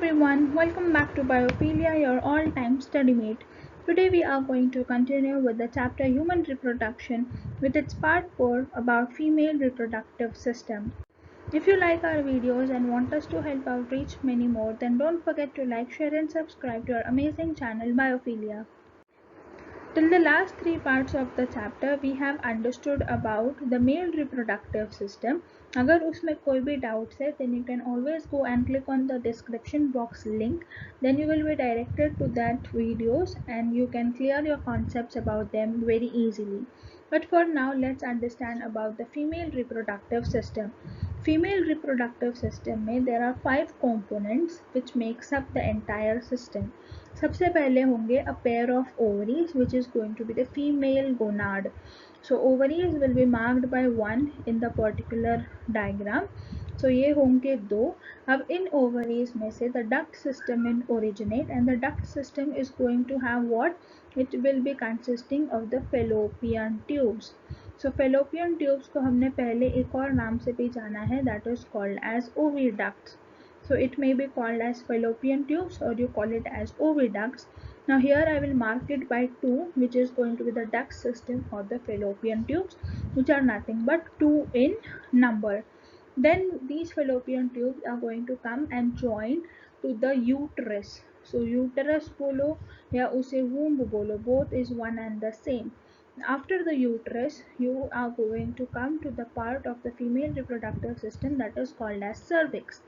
everyone, welcome back to Biophilia, your all-time study mate. Today we are going to continue with the chapter Human Reproduction with its part 4 about female reproductive system. If you like our videos and want us to help out reach many more, then don't forget to like, share and subscribe to our amazing channel Biophilia. Till the last three parts of the chapter we have understood about the male reproductive system. अगर उसमें कोई भी doubts है then you can always go and click on the description box link, then you will be directed to that videos and you can clear your concepts about them very easily. But for now let's understand about the female reproductive system. Female reproductive system में there are 5 components which makes up the entire system. सबसे पहले होंगे a pair of ovaries which is going to be the female gonad. So ovaries will be marked by 1 in the particular diagram. So ये होंगे 2. अब इन ovaries में से the duct system will originate and the duct system is going to have what? It will be consisting of the fallopian tubes. So fallopian tubes को हमने पहले एक और नाम से भी जाना है, that is called as oviducts. So it may be called as fallopian tubes or you call it as oviducts. Now here I will mark it by 2, which is going to be the duct system or the fallopian tubes, which are nothing but 2 in number. Then these fallopian tubes are going to come and join to the uterus. So uterus bolo या उसे womb bolo, both is one and the same. After the uterus you are going to come to the part of the female reproductive system that is called as cervix.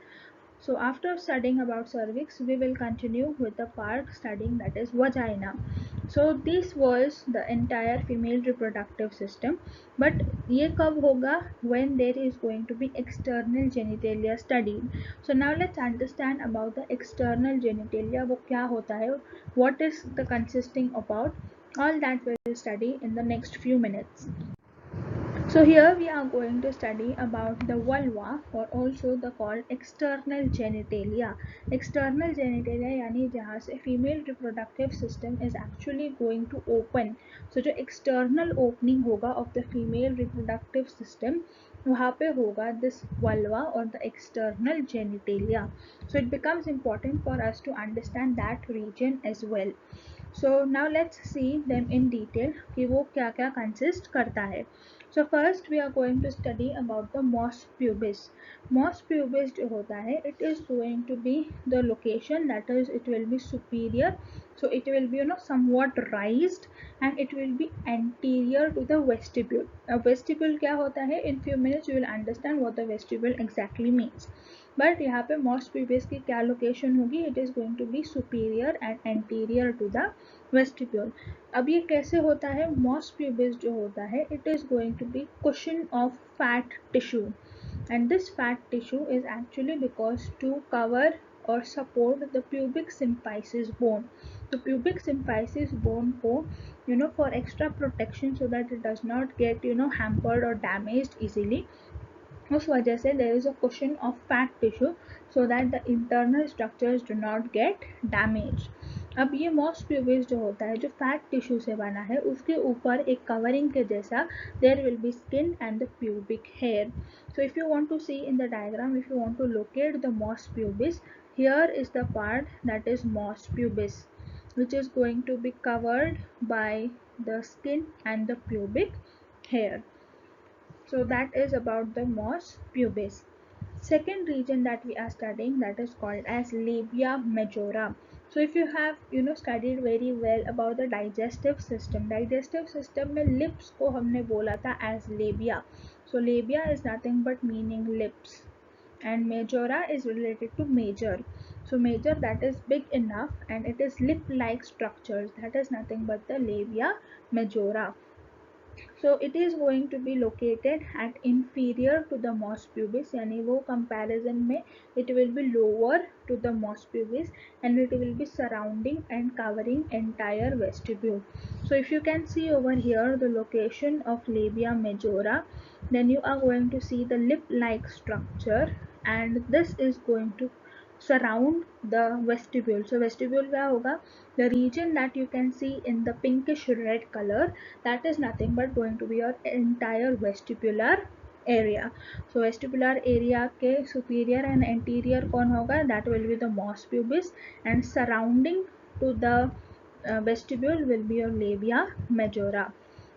So after studying about cervix, we will continue with the part studying that is vagina. So this was the entire female reproductive system. But ये कब होगा? When there is going to be external genitalia studied. So now let's understand about the external genitalia. वो क्या होता है? What is the consisting about? All that we will study in the next few minutes. So here we are going to study about the vulva or also the called external genitalia. External genitalia यानी जहाँ से female reproductive system is actually going to open. So जो external opening होगा of the female reproductive system वहाँ पे होगा this vulva or the external genitalia. So it becomes important for us to understand that region as well. So now let's see them in detail कि वो क्या क्या consist करता है. So first we are going to study about the mos pubis. Mos pubis जो होता है, it is going to be the location, that is it will be superior. So it will be somewhat raised and it will be anterior to the vestibule. Vestibule क्या होता है? In few minutes you will understand what the vestibule exactly means. But यहाँ पे mos pubis की क्या location होगी? It is going to be superior and anterior to the vestibule. अब ये कैसे होता है? mos pubis जो होता है, it is going to be cushion of fat tissue, and this fat tissue is actually because to cover or support the pubic symphysis bone. तो pubic symphysis bone को for extra protection so that it does not get hampered or damaged easily, उस वजह से there is a cushion of fat tissue so that the internal structures do not get damaged. अब ये mos pubis जो होता है, जो fat tissue से बना है, उसके ऊपर एक कवरिंग के जैसा there will be skin and the pubic hair. So if you want to see in the diagram, if you want to locate the mos pubis, here is the part that is mos pubis, which is going to be covered by the skin and the pubic hair. So that is about the mos pubis. Second region that we are studying, that is called as labia majora. So if you have studied very well about the digestive system में lips को हमने बोला था as labia. So labia is nothing but meaning lips and majora is related to major. So major, that is big enough, and it is lip like structures, that is nothing but the labia majora. So it is going to be located at inferior to the mos pubis, यानी वो comparison में it will be lower to the mos pubis and it will be surrounding and covering entire vestibule. So if you can see over here the location of labia majora, then you are going to see the lip-like structure, and this is going to surround the vestibule. So vestibule क्या होगा? The region that you can see in the pinkish red color, that is nothing but going to be your entire vestibular area. So vestibular area के superior and anterior कौन होगा? That will be the mos pubis, and surrounding to the vestibule will be your labia majora.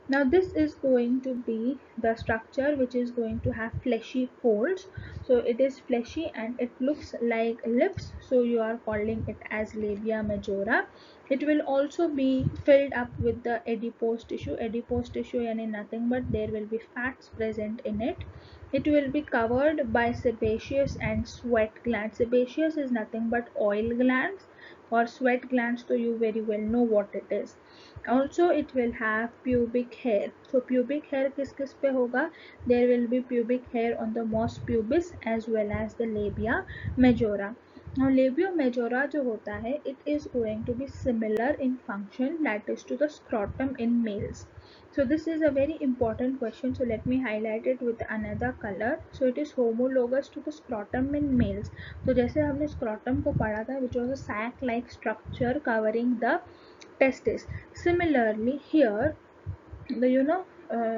Now this is going to be the structure which is going to have fleshy folds. So it is fleshy and it looks like lips, so you are calling it as labia majora. It will also be filled up with the adipose tissue. Adipose tissue yani nothing but there will be fats present in it. It will be covered by sebaceous and sweat glands. Sebaceous is nothing but oil glands, or sweat glands, so you very well know what it is. Also it will have pubic hair. So pubic hair किस किस पे होगा? There will be pubic hair on the mos pubis as well as the labia majora. Now labia majora जो होता है, it is going to be similar in function, that is to the scrotum in males. So this is a very important question, so let me highlight it with another color. So it is homologous to the scrotum in males. तो जैसे हमने scrotum को पढ़ा था, which was a sac like structure covering the testis. Similarly here, the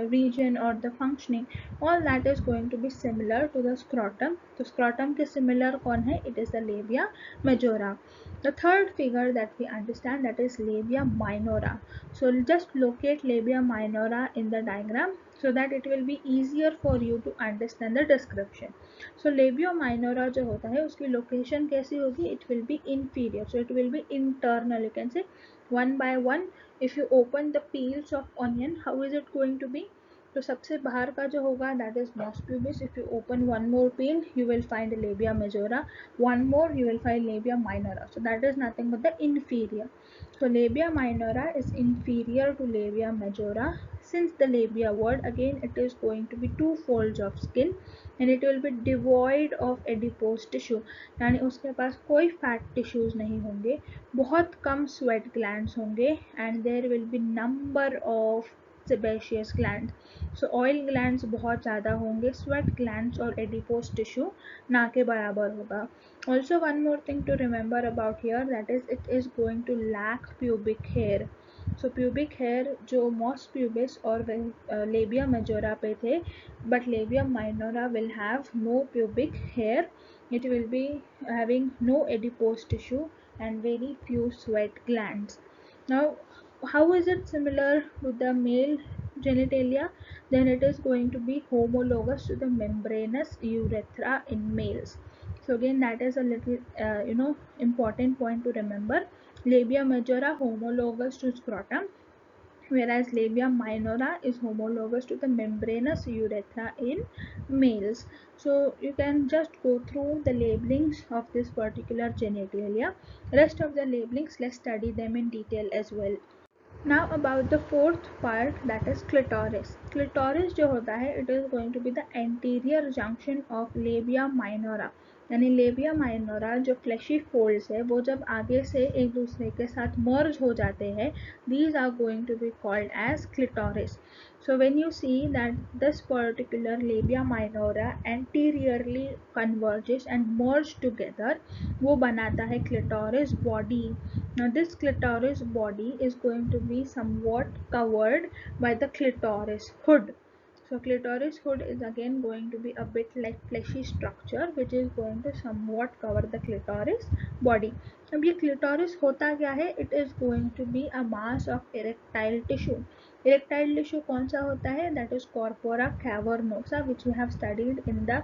region or the functioning, all that is going to be similar to the scrotum. तो scrotum के similar कौन है? It is the labia majora. The third figure that we understand, that is labia minora. So just locate labia minora in the diagram so that it will be easier for you to understand the description. So labia minora जो होता है उसकी location कैसी होगी? It will be inferior, so it will be internal. You can say one by one, if you open the peels of onion, how is it going to be? तो सबसे बाहर का जो होगा, that is mos pubis. If you open one more peel, you will find labia majora. One more, you will find labia minora. So that is nothing but the inferior. So labia minora is inferior to labia majora. Since the labia word, again it is going to be two folds of skin and it will be devoid of adipose tissue, यानी उसके पास कोई fat tissues नहीं होंगे, बहुत कम sweat glands होंगे, and there will be number of sebaceous glands. So oil glands बहुत ज़्यादा होंगे, sweat glands और adipose tissue ना के बराबर होगा. Also one more thing to remember about here, that is it is going to lack pubic hair. So pubic hair जो mos pubis और labia majora पे थे, but labia minora will have no pubic hair. It will be having no adipose tissue and very few sweat glands. Now how is it similar to the male genitalia? Then it is going to be homologous to the membranous urethra in males. So again that is a little important point to remember. Labia majora homologous to scrotum, whereas labia minora is homologous to the membranous urethra in males. So you can just go through the labelings of this particular genitalia. Rest of the labelings, let's study them in detail as well. Now about the fourth part, that is clitoris. Clitoris जो होता है, it is going to be the anterior junction of labia minora. यानी labia minora जो fleshy folds है, वो जब आगे से एक दूसरे के साथ merge हो जाते हैं, these are going to be called as clitoris. So when you see that this particular labia minora anteriorly converges and merge together, वो बनाता है clitoris body. Now this clitoris body is going to be somewhat covered by the clitoris hood. So clitoris hood is again going to be a bit like fleshy structure which is going to somewhat cover the clitoris body. अब ये clitoris होता क्या है? It is going to be a mass of erectile tissue. Erectile tissue कौन सा होता है? That is corpora cavernosa, which we have studied in the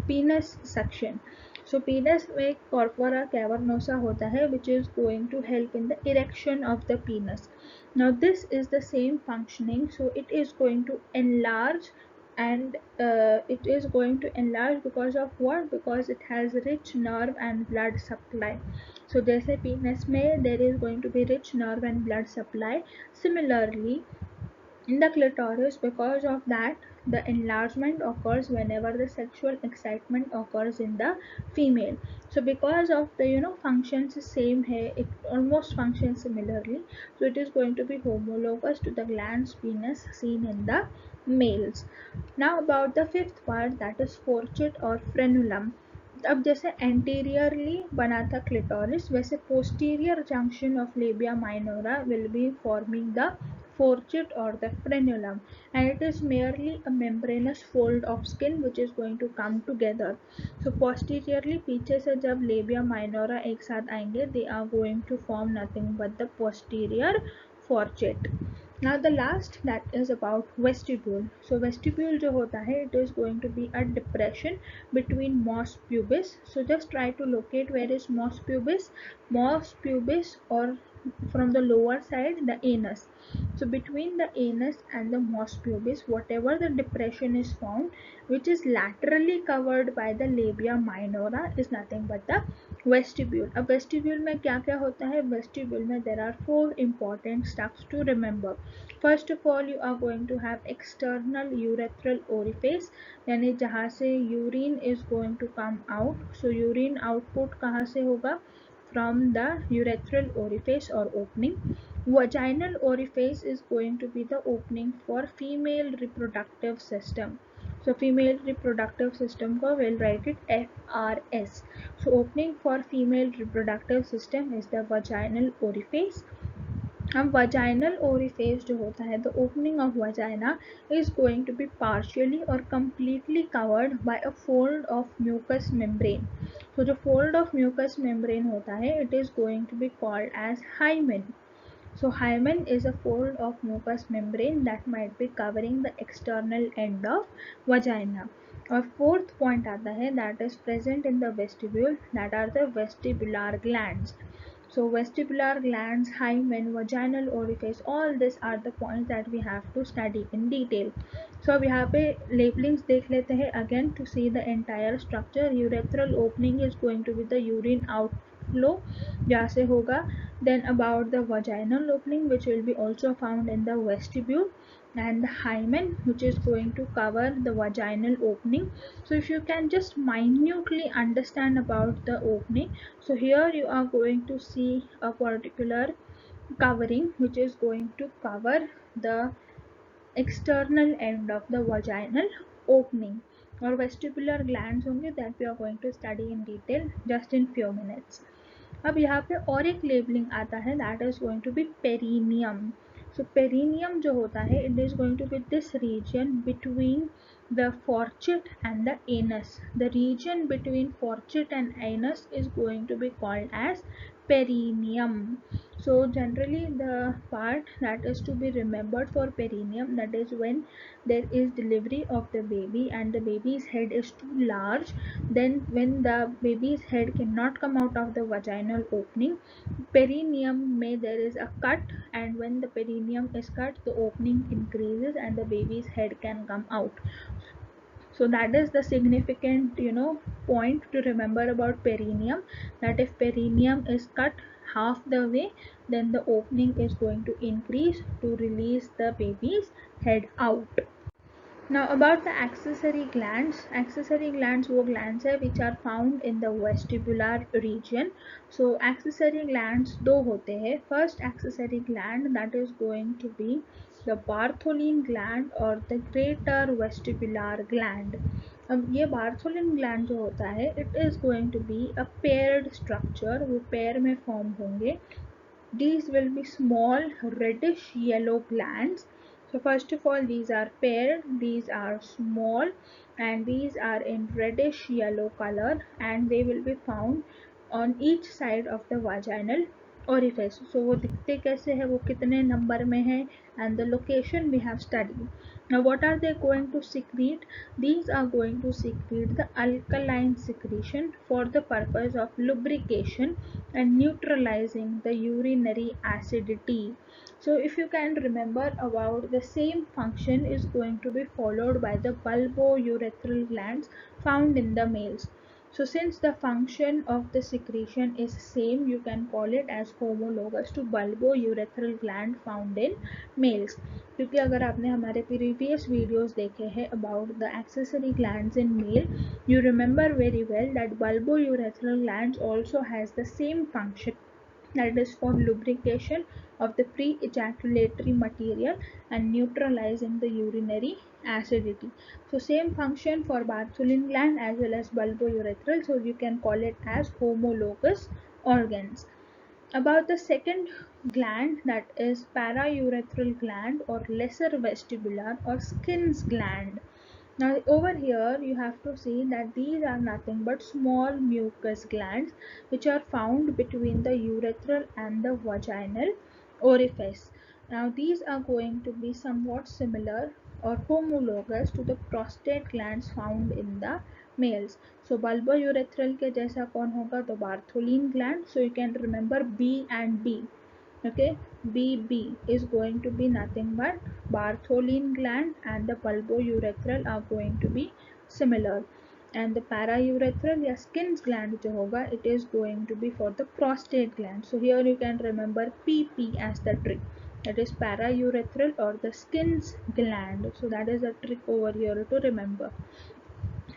penis section. So penis में corpora cavernosa होता है, which is going to help in the erection of the penis. Now this is the same functioning, so it is going to enlarge, and it is going to enlarge because of what? Because it has rich nerve and blood supply. So जैसे penis में there is going to be rich nerve and blood supply, similarly in the clitoris, because of that the enlargement occurs whenever the sexual excitement occurs in the female. So because of the functions same hai, it almost functions similarly, so it is going to be homologous to the glans penis seen in the males. Now about the fifth part, that is fourchette or frenulum. अब जैसे anteriorly बना था clitoris, वैसे posterior junction of labia minora will be forming the fourchette or the frenulum, and it is merely a membranous fold of skin which is going to come together. So posteriorly पीछे से जब labia minora एक साथ आएंगे, they are going to form nothing but the posterior fourchette. Now the last, that is about vestibule. So vestibule जो होता है, it is going to be a depression between mos pubis. So just try to locate where is mos pubis. Mos pubis, or from the lower side, the anus. So between the anus and the mos pubis, whatever the depression is found, which is laterally covered by the labia minora, is nothing but the vestibule. अब vestibule में क्या क्या होता है? Vestibule में there are four important stuffs to remember. First of all, you are going to have external urethral orifice, यानी जहाँ से urine is going to come out. So urine output कहाँ से होगा? From the urethral orifice or opening. Vaginal orifice is going to be the opening for female reproductive system. So female reproductive system को we'll write it FRS. So opening for female reproductive system is the vaginal orifice. अब vaginal orifice जो होता है, the opening of vagina is going to be partially or completely covered by a fold of mucous membrane. So जो fold of mucous membrane होता है, it is going to be called as hymen. So hymen is a fold of mucous membrane that might be covering the external end of vagina. और fourth point आता है, that is present in the vestibule, that are the vestibular glands. So vestibular glands, hymen, vaginal orifice, all these are the points that we have to study in detail. So अब यहाँ पे labelings देख लेते हैं again to see the entire structure. Urethral opening is going to be the urine outflow, जहाँ से होगा. Then about the vaginal opening, which will be also found in the vestibule, and the hymen, which is going to cover the vaginal opening. So if you can just minutely understand about the opening, so here you are going to see a particular covering which is going to cover the external end of the vaginal opening, or vestibular glands होंगे, that we are going to study in detail just in few minutes. अब यहाँ पे और एक labelling आता है, that is going to be perineum. So perineum जो होता है, it is going to be this region between the fourchette and the anus. The region between fourchette and anus is going to be called as perineum. So generally the part that is to be remembered for perineum, that is when there is delivery of the baby and the baby's head is too large, then when the baby's head cannot come out of the vaginal opening, perineum may there is a cut, and when the perineum is cut, the opening increases and the baby's head can come out. So that is the significant point to remember about perineum, that if perineum is cut half the way, then the opening is going to increase to release the baby's head out. Now about the accessory glands. Accessory glands वो glands है which are found in the vestibular region. So accessory glands दो होते हैं. First accessory gland, that is going to be the Bartholin gland or the greater vestibular gland. अब ये Bartholin gland जो होता है, it is going to be a paired structure, वो pair में form होंगे. These will be small reddish yellow glands. So first of all, these are paired, these are small, and these are in reddish yellow color, and they will be found on each side of the vaginal orifice. So वो दिखते कैसे है, वो कितने number में है, and the location we have studied. Now what are they going to secrete? These are going to secrete the alkaline secretion for the purpose of lubrication and neutralizing the urinary acidity. So if you can remember about the same function is going to be followed by the bulbourethral glands found in the males. So since the function of the secretion is same, you can call it as homologous to bulbourethral gland found in males. क्योंकि अगर आपने हमारे previous videos देखे हैं about the accessory glands in male, you remember very well that bulbourethral glands also has the same function, that is for lubrication of the pre-ejaculatory material and neutralizing the urinary acidity. So same function for Bartholin gland as well as bulbourethral, so you can call it as homologous organs. About the second gland, that is paraurethral gland or lesser vestibular or skin's gland. Now over here you have to see that these are nothing but small mucus glands which are found between the urethral and the vaginal orifice. Now these are going to be somewhat similar or homologous to the prostate glands found in the males. So bulbourethral के जैसा कौन होगा, तो Bartholin gland. So you can remember B and B. Okay, BB is going to be nothing but Bartholin gland, and the bulbourethral are going to be similar. And the paraurethral या skin's gland जो होगा, it is going to be for the prostate gland. So here you can remember PP as the trick. That is paraurethral or the skin's gland. So that is a trick over here to remember.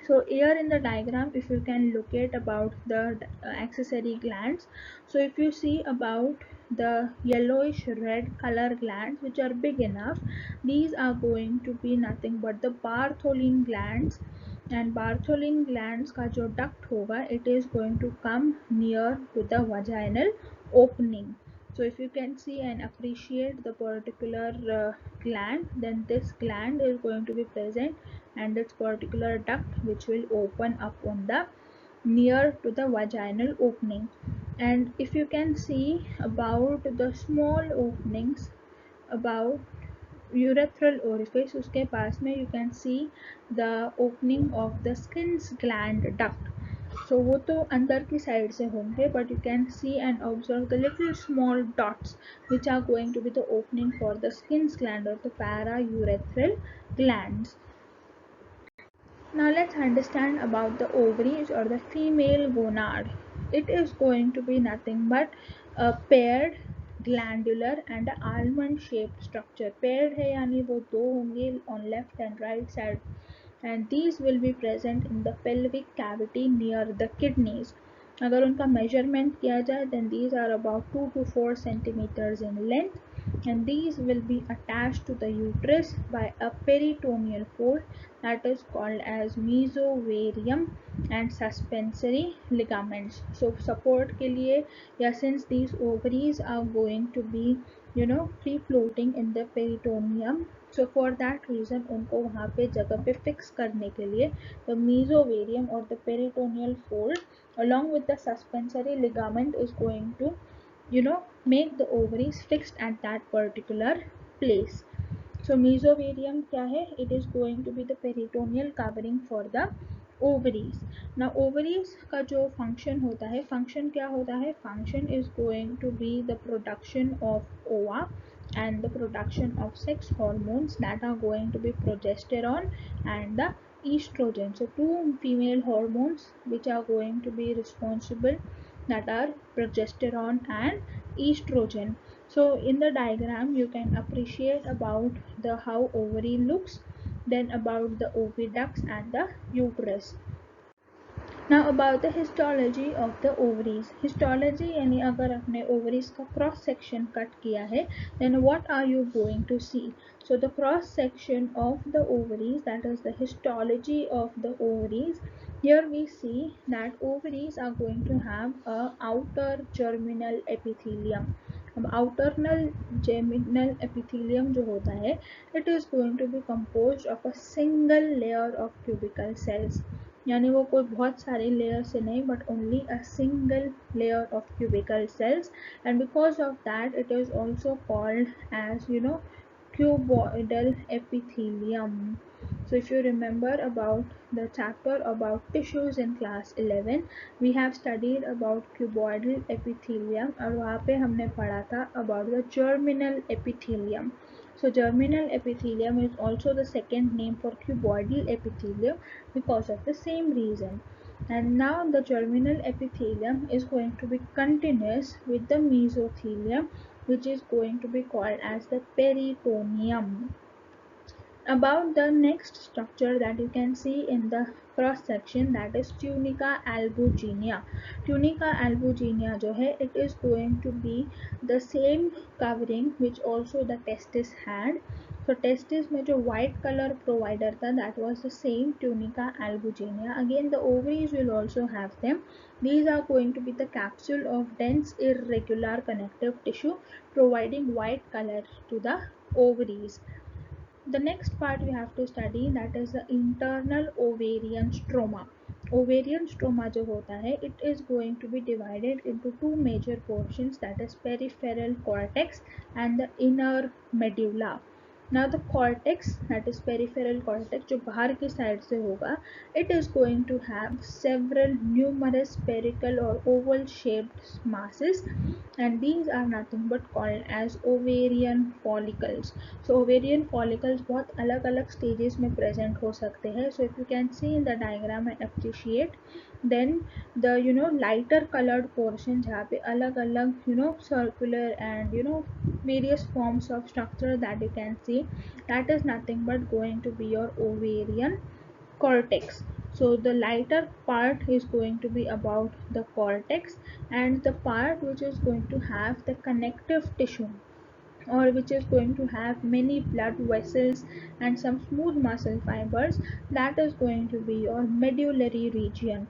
So here in the diagram, if you can locate about the accessory glands, so if you see about the yellowish red color glands which are big enough, these are going to be nothing but the Bartholin glands. And Bartholin glands का जो duct होगा, it is going to come near to the vaginal opening. So if you can see and appreciate the particular gland, then this gland is going to be present, and its particular duct which will open up on the near to the vaginal opening. And if you can see about the small openings about urethral orifice, उसके पास में you can see the opening of the skin's gland duct. So वो तो अंदर की side से होंगे, but you can see and observe the little small dots which are going to be the opening for the skin's gland or the paraurethral glands. Now let's understand about the ovaries or the female gonad. It is going to be nothing but a paired, glandular and almond shaped structure. Paired है यानी वो दो होंगे on left and right side, and these will be present in the pelvic cavity near the kidneys. अगर उनका measurement किया जाए, then these are about 2 to 4 centimeters in length, and these will be attached to the uterus by a peritoneal fold that is called as mesovarium and suspensory ligaments. So support के लिए, या since these ovaries are going to be free floating in the peritoneum, so for that reason उनको वहाँ पे जगह पे fix करने के लिए the mesovarium or the peritoneal fold along with the suspensory ligament is going to make the ovaries fixed at that particular place. So mesovarium क्या है? It is going to be the peritoneal covering for the ovaries. Now ovaries का जो function होता है, function क्या होता है? Function is going to be the production of ova and the production of sex hormones that are going to be progesterone and the estrogen. So two female hormones which are going to be responsible, that are progesterone and estrogen. So in the diagram you can appreciate about the how ovary looks, then about the oviducts and the uterus. Now about the histology of the ovaries. Histology यानी अगर आपने ovaries का cross section cut किया है, then what are you going to see? So the cross section of the ovaries, that is the histology of the ovaries. Here we see that ovaries are going to have a outer germinal epithelium. अब outer germinal epithelium जो होता है, it is going to be composed of a single layer of cubical cells. यानी वो कोई बहुत सारे layer से नहीं, but only a single layer of cubical cells, and because of that it is also called as cuboidal epithelium. So if you remember about the chapter about tissues in class 11, we have studied about cuboidal epithelium, और वहाँ पे हमने पढ़ा था about the germinal epithelium. So germinal epithelium is also the second name for cuboidal epithelium because of the same reason. And now the germinal epithelium is going to be continuous with the mesothelium, which is going to be called as the peritoneum. About the next structure that you can see in the cross section, that is tunica albuginea. Tunica albuginea जो है, it is going to be the same covering which also the testis had, So testis में जो white color provider था, that was the same tunica albuginea. Again the ovaries will also have them. These are going to be the capsule of dense irregular connective tissue providing white color to the ovaries. The next part we have to study, that is the internal ovarian stroma. Ovarian stroma जो होता है, it is going to be divided into two major portions, that is peripheral cortex and the inner medulla. Now the cortex, that is peripheral cortex, जो बाहर की side से होगा, it is going to have several numerous spherical or oval shaped masses, and these are nothing but called as ovarian follicles. So ovarian follicles बहुत अलग अलग stages में present हो सकते हैं. So if you can see in the diagram and appreciate, then the lighter colored portion जहाँ पे अलग अलग circular and various forms of structure that you can see, that is nothing but going to be your ovarian cortex. So the lighter part is going to be about the cortex, and the part which is going to have the connective tissue, or which is going to have many blood vessels and some smooth muscle fibers, that is going to be your medullary region.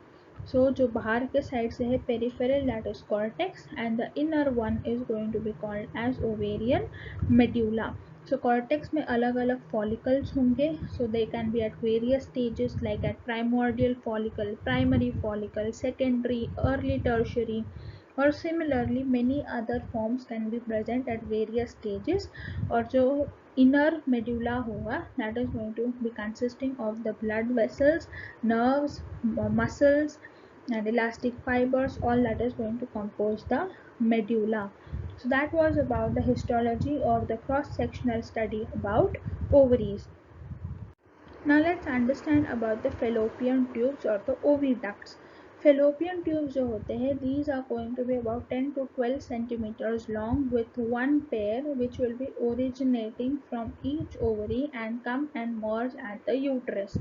So जो बाहर के side से है peripheral, that is cortex, and the inner one is going to be called as ovarian medulla. So cortex में अलग अलग follicles होंगे, so they can be at various stages like at primordial follicle, primary follicle, secondary, early tertiary, or similarly many other forms can be present at various stages. और जो inner medulla होगा, that is going to be consisting of the blood vessels, nerves, muscles and elastic fibers, all that is going to compose the medulla. So that was about the histology or the cross-sectional study about ovaries. Now let's understand about the fallopian tubes or the oviducts. Fallopian tubes जो होते हैं, these are going to be about 10 to 12 centimeters long with one pair which will be originating from each ovary and come and merge at the uterus.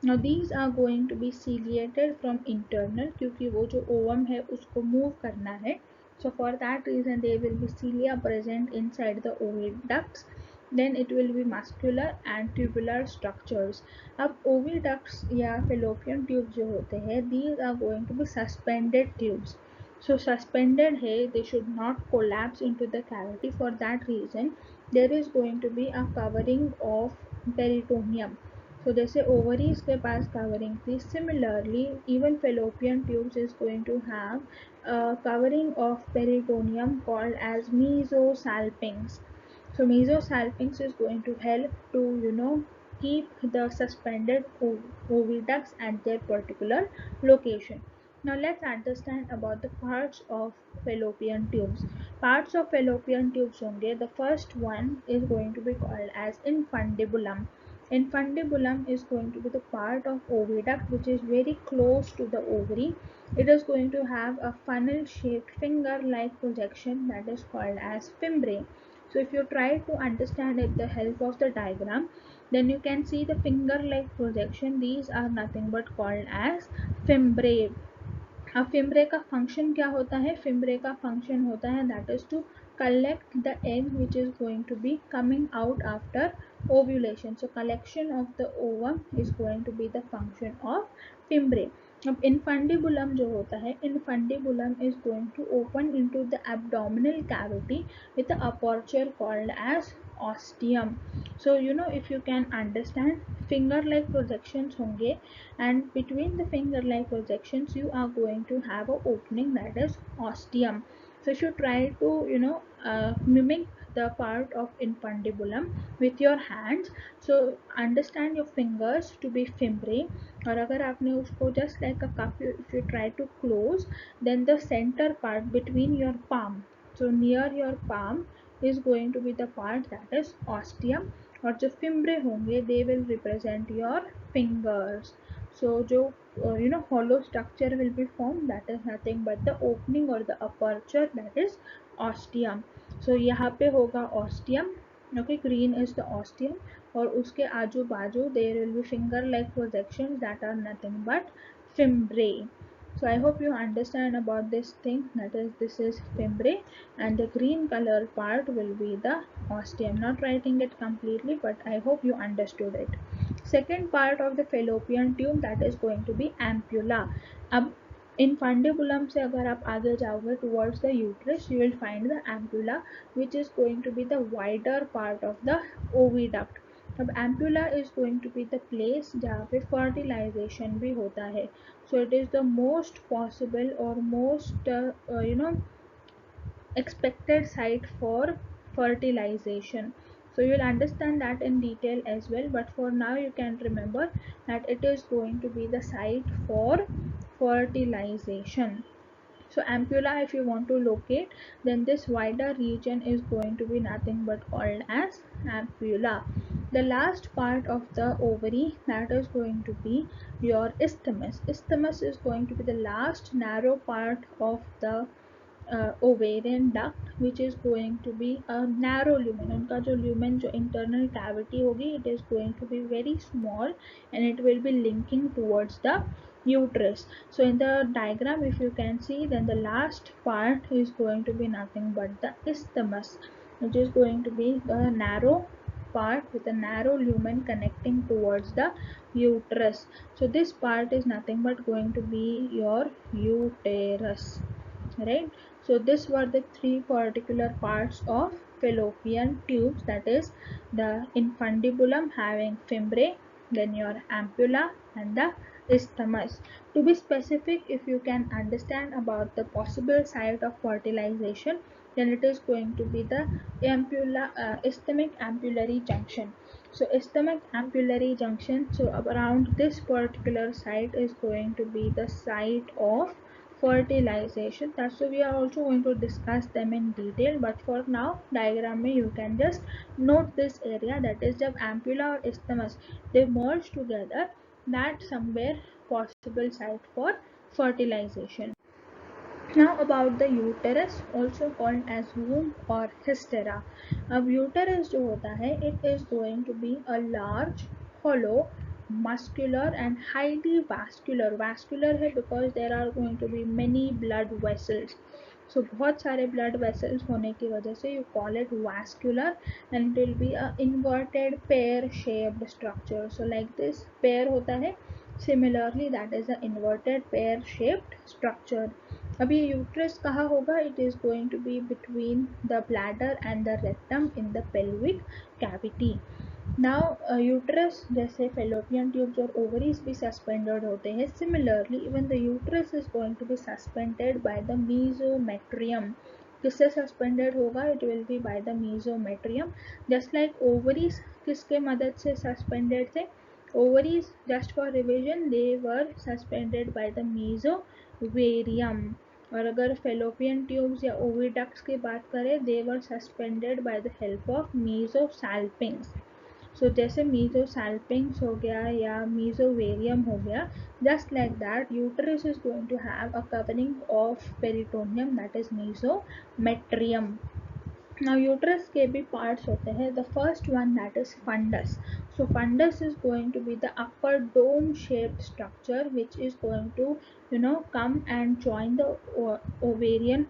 Now these are going to be ciliated from internal, क्योंकि वो जो ovum है उसको move करना है. So for that reason there will be cilia present inside the oviducts. Then it will be muscular and tubular structures. अब oviducts या fallopian tubes जो होते हैं, these are going to be suspended tubes. So suspended है, they should not collapse into the cavity. For that reason there is going to be a covering of peritoneum. So जैसे ovaries के पास covering थी, similarly even fallopian tubes is going to have a covering of peritoneum called as mesosalpinx. So mesosalpinx is going to help to keep the suspended oviducts at their particular location. Now let's understand about the parts of fallopian tubes. Parts of fallopian tubes होंगे. The first one is going to be called as infundibulum. Infundibulum is going to be the part of oviduct which is very close to the ovary. It is going to have a funnel shaped finger like projection that is called as fimbriae. So if you try to understand it with the help of the diagram, then you can see the finger like projection. These are nothing but called as fimbriae. अब fimbriae का function क्या होता है? Fimbriae का function होता है that is to collect the egg which is going to be coming out after ovulation. So collection of the ovum is going to be the function of fimbriae. अब infundibulum जो होता है, infundibulum is going to open into the abdominal cavity with the aperture called as ostium. So if you can understand, finger like projections होंगे, and between the finger like projections you are going to have an opening that is ostium. So if you try to mimic the part of infundibulum with your hands, so understand your fingers to be fimbriae, और अगर आपने उसको just like a cup, if you try to close, then the center part between your palm, so near your palm, is going to be the part that is ostium. और जो fimbriae होंगे, they will represent your fingers. So जो hollow structure will be formed, that is nothing but the opening or the aperture, that is ostium. So यहाँ पे होगा ostium. Okay, green is the ostium, और उसके आजू बाजू there will be finger like projections that are nothing but fimbriae. So I hope you understand about this thing, that is, this is fimbriae, and the green color part will be the ostium. I'm not writing it completely, but I hope you understood it. Second part of the fallopian tube, that is going to be ampulla. अब infundibulum से अगर आप आगे जाओगे towards the uterus, you will find the ampulla, which is going to be the wider part of the oviduct. अब ampulla is going to be the place जहाँ पे fertilization भी होता है. So it is the most possible or most expected site for fertilization. So you will understand that in detail as well, but for now you can remember that it is going to be the site for fertilization. So ampulla, if you want to locate, then this wider region is going to be nothing but called as ampulla. The last part of the ovary, that is going to be your isthmus. Isthmus is going to be the last narrow part of the ovarian duct, which is going to be a narrow lumen. उनका जो lumen, जो internal cavity होगी, it is going to be very small and it will be linking towards the uterus. So in the diagram, if you can see, then the last part is going to be nothing but the isthmus, which is going to be the narrow part with a narrow lumen connecting towards the uterus. So this part is nothing but going to be your uterus, right? So these were the three particular parts of fallopian tubes, that is the infundibulum having fimbriae, then your ampulla and the isthmus. To be specific, if you can understand about the possible site of fertilization, then it is going to be the isthmic ampullary junction. So isthmic ampullary junction, so around this particular site is going to be the site of fertilization. That's why we are also going to discuss them in detail, but for now diagram में you can just note this area, that is जब ampulla और isthmus they merge together, that somewhere possible site for fertilization. Now about the uterus, also called as womb or hystera. अब uterus जो होता है, it is going to be a large, hollow, muscular and highly vascular. Vascular है because there are going to be many blood vessels. So बहुत सारे blood vessels होने की वजह से you call it vascular, and it will be a inverted pear shaped structure. So like this pear होता है, similarly that is a inverted pear shaped structure. अब ये यूट्रस कहाँ होगा? It is going to be between the bladder and the rectum in the pelvic cavity. Now uterus जैसे fallopian tubes और ovaries भी suspended होते हैं, similarly even the uterus is going to be suspended by the mesometrium. किससे suspended होगा? It will be by the mesometrium. Just like ovaries किसके मदद से सस्पेंडेड थे? Ovaries, just for revision, they were suspended by the mesovarium. और अगर fallopian tubes या oviducts की बात करें, they were suspended by the help of mesosalpinx. So जैसे मीजोसाल्पिंग्स हो गया या मीजोवेरियम हो गया, just like that uterus is going to have a covering of peritoneum, that is mesometrium. Now uterus के भी parts होते हैं. The first one, that is fundus. So fundus is going to be the upper dome shaped structure which is going to come and join the ovarian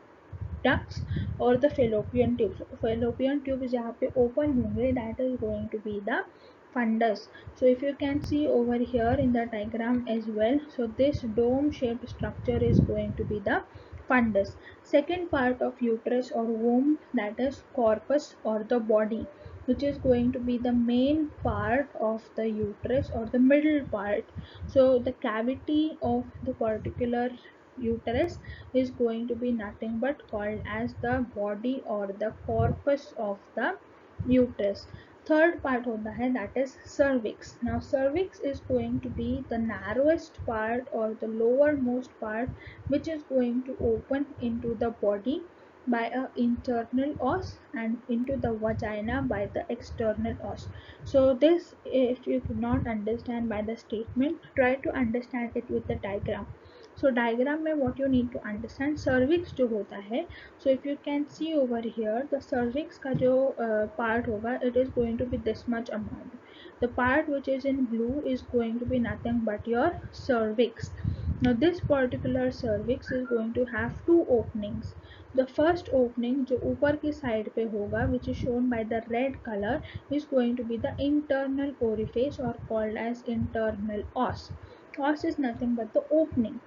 ducts or the fallopian tubes. Fallopian tube जहाँ पे open होंगे, that is going to be the fundus. So if you can see over here in the diagram as well, so this dome shaped structure is going to be the fundus. Second part of uterus or womb, that is corpus or the body, which is going to be the main part of the uterus or the middle part. So the cavity of the particular uterus is going to be nothing but called as the body or the corpus of the uterus. Third part होता है, that is cervix. Now cervix is going to be the narrowest part or the lowermost part which is going to open into the body by a internal os and into the vagina by the external os. So this, if you do not understand by the statement, try to understand it with the diagram. So diagram में what you need to understand, cervix जो होता है, so if you can see over here, the cervix का जो part होगा, it is going to be this much amount. The part which is in blue is going to be nothing but your cervix. Now this particular cervix is going to have two openings. The first opening जो ऊपर की side पे होगा, which is shown by the red color, is going to be the internal orifice or called as internal os. Os is nothing but the opening.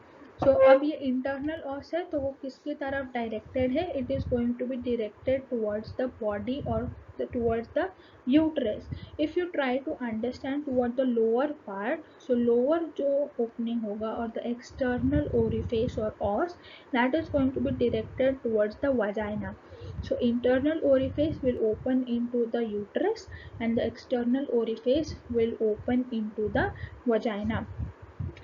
So अब ये internal os है तो वो किसकी तरफ directed है? It is going to be directed towards the body or towards the uterus. If you try to understand toward the lower part, so lower जो opening होगा or the external orifice or os, that is going to be directed towards the vagina. So internal orifice will open into the uterus and the external orifice will open into the vagina.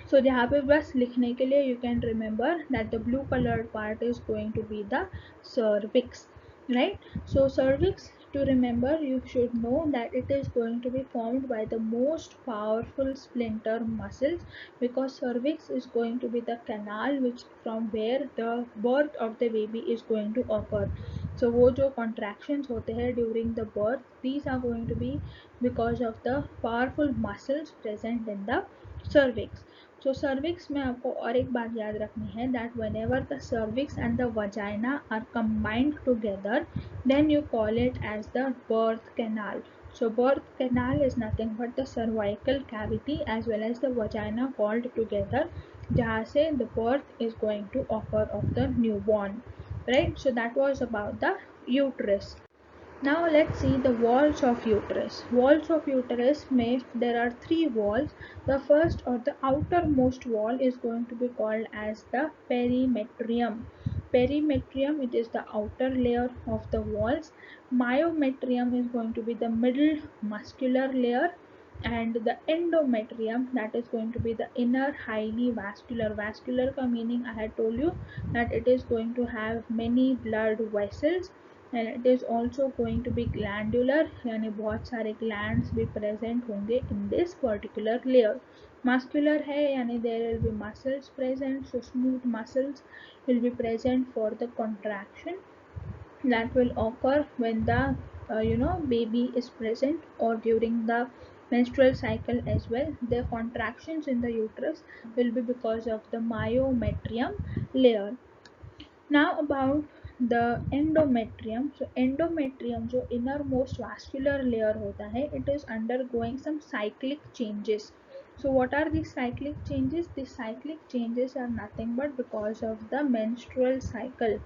So यहाँ पे बस लिखने के लिए you can remember that the blue colored part is going to be the cervix, right? So cervix, to remember, you should know that it is going to be formed by the most powerful splinter muscles, because cervix is going to be the canal which from where the birth of the baby is going to occur. So वो जो contractions होते हैं during the birth, these are going to be because of the powerful muscles present in the cervix. So cervix में आपको और एक बात याद रखनी है that whenever the cervix and the vagina are combined together, then you call it as the birth canal. So birth canal is nothing but the cervical cavity as well as the vagina called together, जहाँ से the birth is going to occur of the newborn, right? So that was about the uterus. Now let's see the walls of uterus. Walls of uterus there are three walls. The first or the outermost wall is going to be called as the perimetrium. Perimetrium, it is the outer layer of the walls. Myometrium is going to be the middle muscular layer, and the endometrium, that is going to be the inner highly vascular. Vascular ka meaning I had told you that it is going to have many blood vessels, and it is also going to be glandular, यानी बहुत सारे glands भी present होंगे in this particular layer. Muscular है यानी there will be muscles present, so smooth muscles will be present for the contraction that will occur when the baby is present or during the menstrual cycle as well. The contractions in the uterus will be because of the myometrium layer. Now about the endometrium. So endometrium जो innermost vascular layer होता है, it is undergoing some cyclic changes. So what are these cyclic changes? These cyclic changes are nothing but because of the menstrual cycle.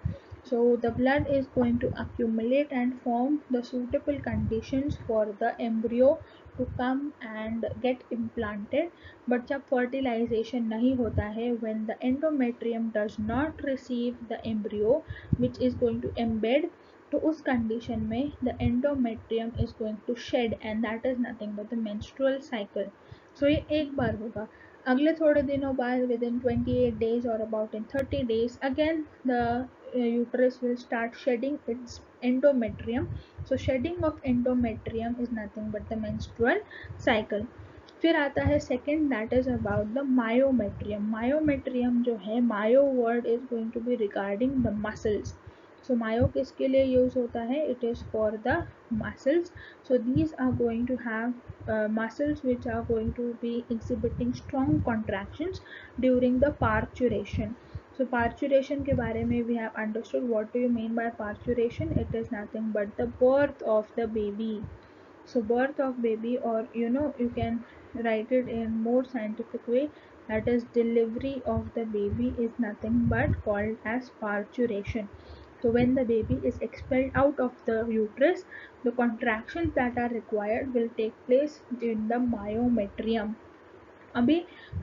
So the blood is going to accumulate and form the suitable conditions for the embryo to come and get implanted. But जब fertilization नहीं होता है, when the endometrium does not receive the embryo which is going to embed, तो उस condition में the endometrium is going to shed, and that is nothing but the menstrual cycle. So ये एक बार होगा. अगले थोड़े दिनों बाद within 28 days or about in 30 days again the uterus will start shedding its endometrium. So shedding of endometrium is nothing but the menstrual cycle. फिर आता है second, that is about the myometrium. Myometrium जो है, myo word is going to be regarding the muscles. So myo किसके लिए use होता है? It is for the muscles. So these are going to have muscles which are going to be exhibiting strong contractions during the parturition. So parturition के बारे में we have understood. What do you mean by parturition? It is nothing but the birth of the baby. So birth of baby, or you can write it in more scientific way, that is delivery of the baby, is nothing but called as parturition. So when the baby is expelled out of the uterus, the contractions that are required will take place in the myometrium. अभी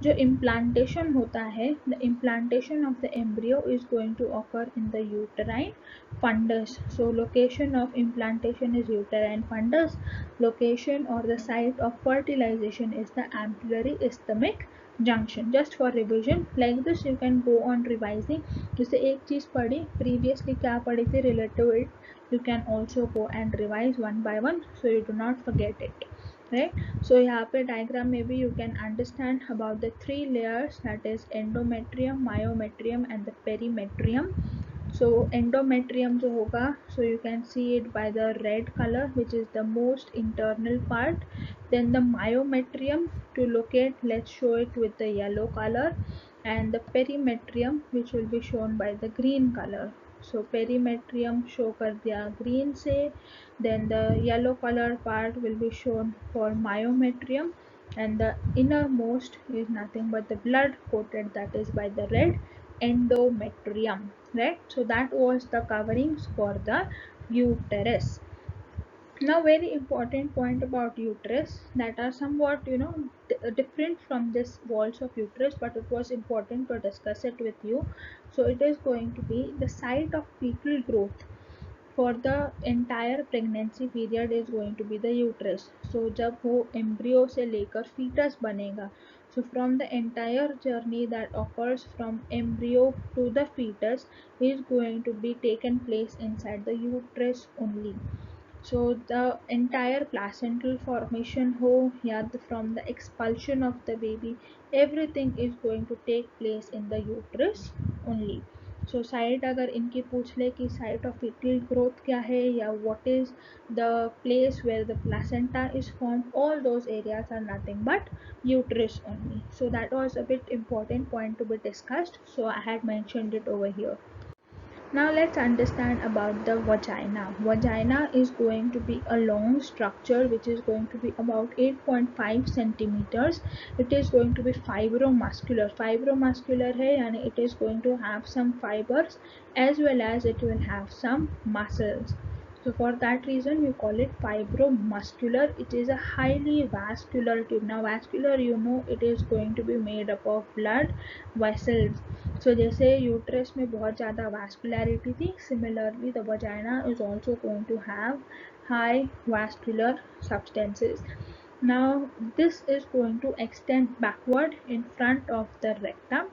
जो implantation होता है, the implantation of the embryo is going to occur in the uterine fundus. So location of implantation is uterine fundus. Location or the site of fertilization is the ampullary isthmic junction. Just for revision, like this you can go on revising. जैसे एक चीज़ पढ़ी previously क्या पढ़ी थी related to it, you can also go and revise one by one so you do not forget it. Right? So यहाँ पे diagram में भी you can understand about the three layers, that is endometrium, myometrium and the perimetrium. So endometrium जो होगा, so you can see it by the red color which is the most internal part. Then the myometrium, to locate, let's show it with the yellow color. and the perimetrium, which will be shown by the green color. So perimetrium show कर दिया green से, then the yellow color part will be shown for myometrium, and the innermost is nothing but the blood coated, that is by the red endometrium, right? So that was the coverings for the uterus. Now very important point about uterus that are somewhat different from this walls of uterus, but it was important to discuss it with you. So it is going to be the site of fetal growth for the entire pregnancy period is going to be the uterus. So जब वो embryo से लेकर fetus बनेगा, so from the entire journey that occurs from embryo to the fetus is going to be taken place inside the uterus only. So the entire placental formation ho या from the expulsion of the baby, everything is going to take place in the uterus only. So site अगर इनकी पूछ ले कि site of fetal growth क्या है या what is the place where the placenta is formed, all those areas are nothing but uterus only. So that was a bit important point to be discussed, so I had mentioned it over here. Now let's understand about the vagina. Vagina is going to be a long structure which is going to be about 8.5 centimeters. It is going to be fibromuscular. Fibromuscular है यानी it is going to have some fibers as well as it will have some muscles. So for that reason we call it fibromuscular. It is a highly vascular tube. Now vascular, it is going to be made up of blood vessels. So जैसे uterus में बहुत ज़्यादा vascularity थी, similarly the vagina is also going to have high vascular substances. Now this is going to extend backward in front of the rectum,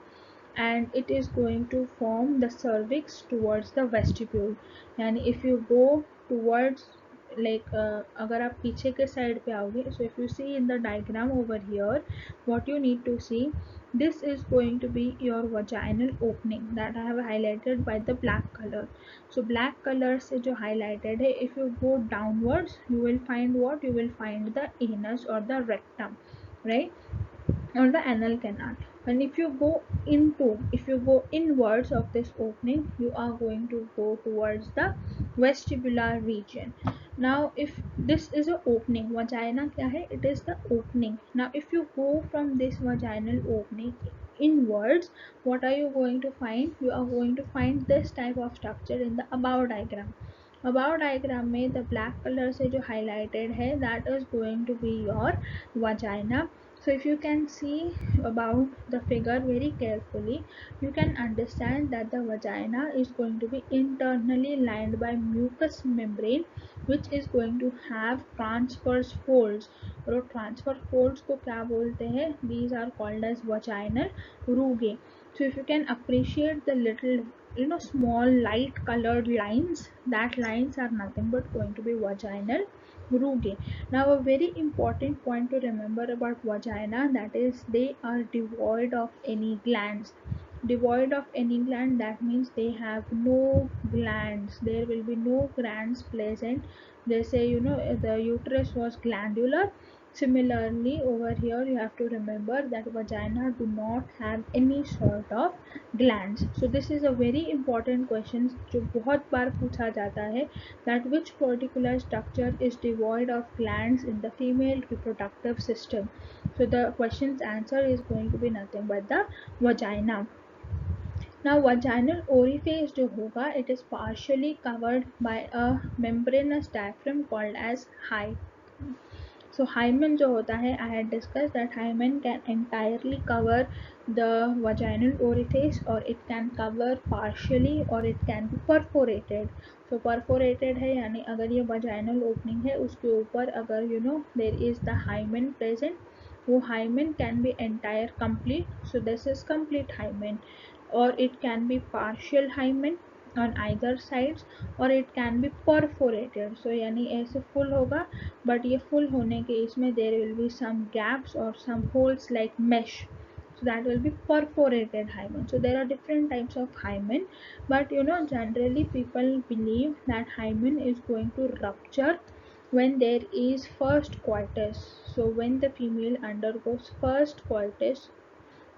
and it is going to form the cervix towards the vestibule. And if you go towards अगर आप पीछे के side पे आओगे, so if you see in the diagram over here, what you need to see, this is going to be your vaginal opening that I have highlighted by the black color. So black color से जो highlighted है, if you go downwards you will find what, you will find the anus or the rectum, right, or the anal canal. And if you go inwards of this opening, you are going to go towards the vestibular region. Now if this is a opening, vagina kya hai, it is the opening. Now if you go from this vaginal opening inwards, what are you going to find? You are going to find this type of structure in the above diagram. above diagram में the black color से जो highlighted है, that is going to be your vagina. So if you can see about the figure very carefully, you can understand that the vagina is going to be internally lined by mucous membrane, which is going to have transverse folds. और transverse folds को क्या बोलते हैं? These are called as vaginal rugae. So if you can appreciate the little small light colored lines, that lines are nothing but going to be vaginal rugae. Now a very important point to remember about vagina, that is they are devoid of any glands. Devoid of any gland, that means they have no glands. There will be no glands present. They say the uterus was glandular. Similarly over here you have to remember that vagina do not have any sort of glands. So this is a very important question जो बहुत बार पूछा जाता है, that which particular structure is devoid of glands in the female reproductive system. So the question's answer is going to be nothing but the vagina. Now vaginal orifice जो होगा, it is partially covered by a membranous diaphragm called as hymen. So hymen जो होता है, I had discussed that hymen can entirely cover the vaginal orifice, or it can cover partially, or it can be perforated. So perforated है यानी अगर ये vaginal opening है, उसके ऊपर अगर there is the hymen present, वो hymen can be entire complete. So this is complete hymen, or it can be partial hymen on either sides, or it can be perforated. So यानी ऐसे full होगा, but ये full होने के इसमें there will be some gaps or some holes like mesh. So that will be perforated hymen. So there are different types of hymen, but generally people believe that hymen is going to rupture when there is first coitus. So when the female undergoes first coitus,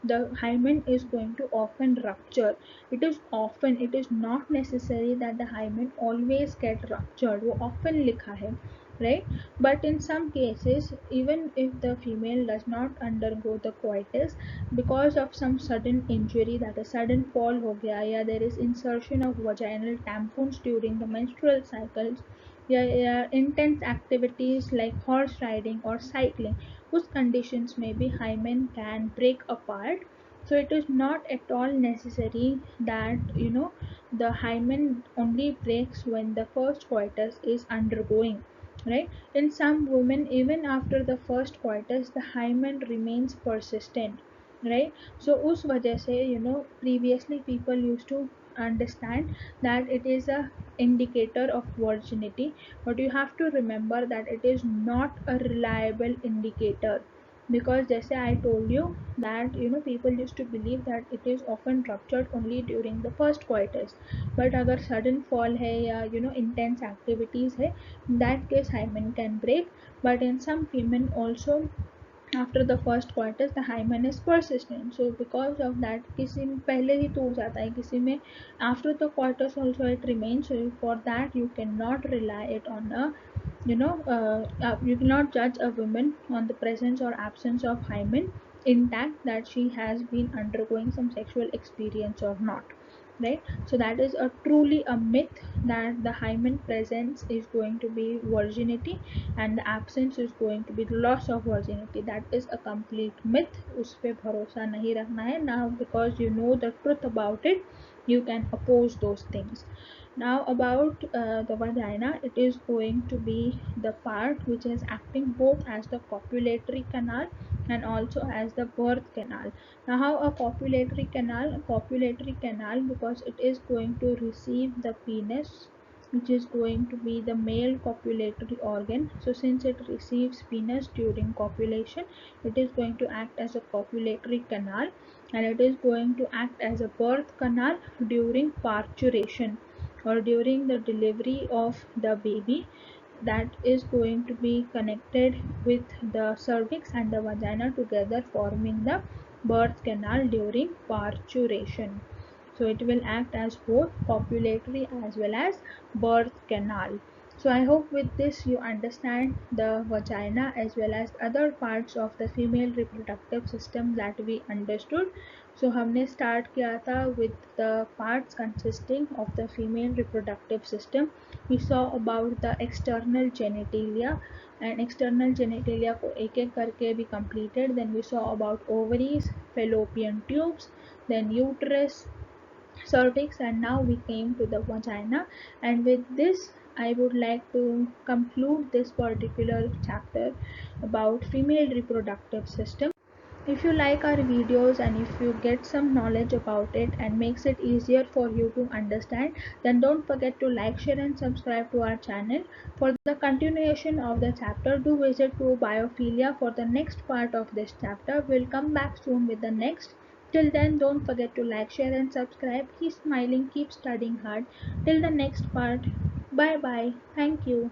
the hymen is going to often rupture. It is often, it is not necessary that the hymen always get ruptured. वो often लिखा है, right? But in some cases, even if the female does not undergo the coitus because of some sudden injury, that a sudden fall हो गया, या there is insertion of vaginal tampons during the menstrual cycles, या intense activities like horse riding or cycling, whose conditions maybe hymen can break apart. So it is not at all necessary that the hymen only breaks when the first coitus is undergoing, right? In some women, even after the first coitus, the hymen remains persistent, right? So उस वजह से previously people used to understand that it is a indicator of virginity, but you have to remember that it is not a reliable indicator, because जैसे I told you that people used to believe that it is often ruptured only during the first coitus, but अगर sudden fall है या intense activities है, in that case hymen can break. But in some women also, after the first coitus the hymen is persistent, so because of that किसी में पहले ही तो हो जाता है, किसी में after the coitus also it remains. So for that you cannot rely it on a you cannot judge a woman on the presence or absence of hymen intact, that she has been undergoing some sexual experience or not, right? So that is a truly a myth, that the hymen presence is going to be virginity and the absence is going to be loss of virginity. That is a complete myth, उस पे भरोसा नहीं रखना है now, because you know the truth about it, you can oppose those things. Now about the vagina, it is going to be the part which is acting both as the copulatory canal and also as the birth canal. Now how a copulatory canal, because it is going to receive the penis, which is going to be the male copulatory organ. So since it receives penis during copulation, it is going to act as a copulatory canal, and it is going to act as a birth canal during parturition or during the delivery of the baby. That is going to be connected with the cervix and the vagina together, forming the birth canal during parturition. So it will act as both copulatory as well as birth canal. So I hope with this you understand the vagina as well as other parts of the female reproductive system that we understood. So हमने start किया था with the parts consisting of the female reproductive system. We saw about the external genitalia, and external genitalia को एक एक करके भी completed. Then we saw about ovaries, fallopian tubes, then uterus, cervix, and now we came to the vagina. And with this I would like to conclude this particular chapter about female reproductive system. If you like our videos and if you get some knowledge about it and makes it easier for you to understand, then don't forget to like, share and subscribe to our channel. For the continuation of the chapter, do visit to biophilia for the next part of this chapter. We'll come back soon with the next. Till then, don't forget to like, share and subscribe. Keep smiling, keep studying hard. Till the next part. Bye bye. Thank you.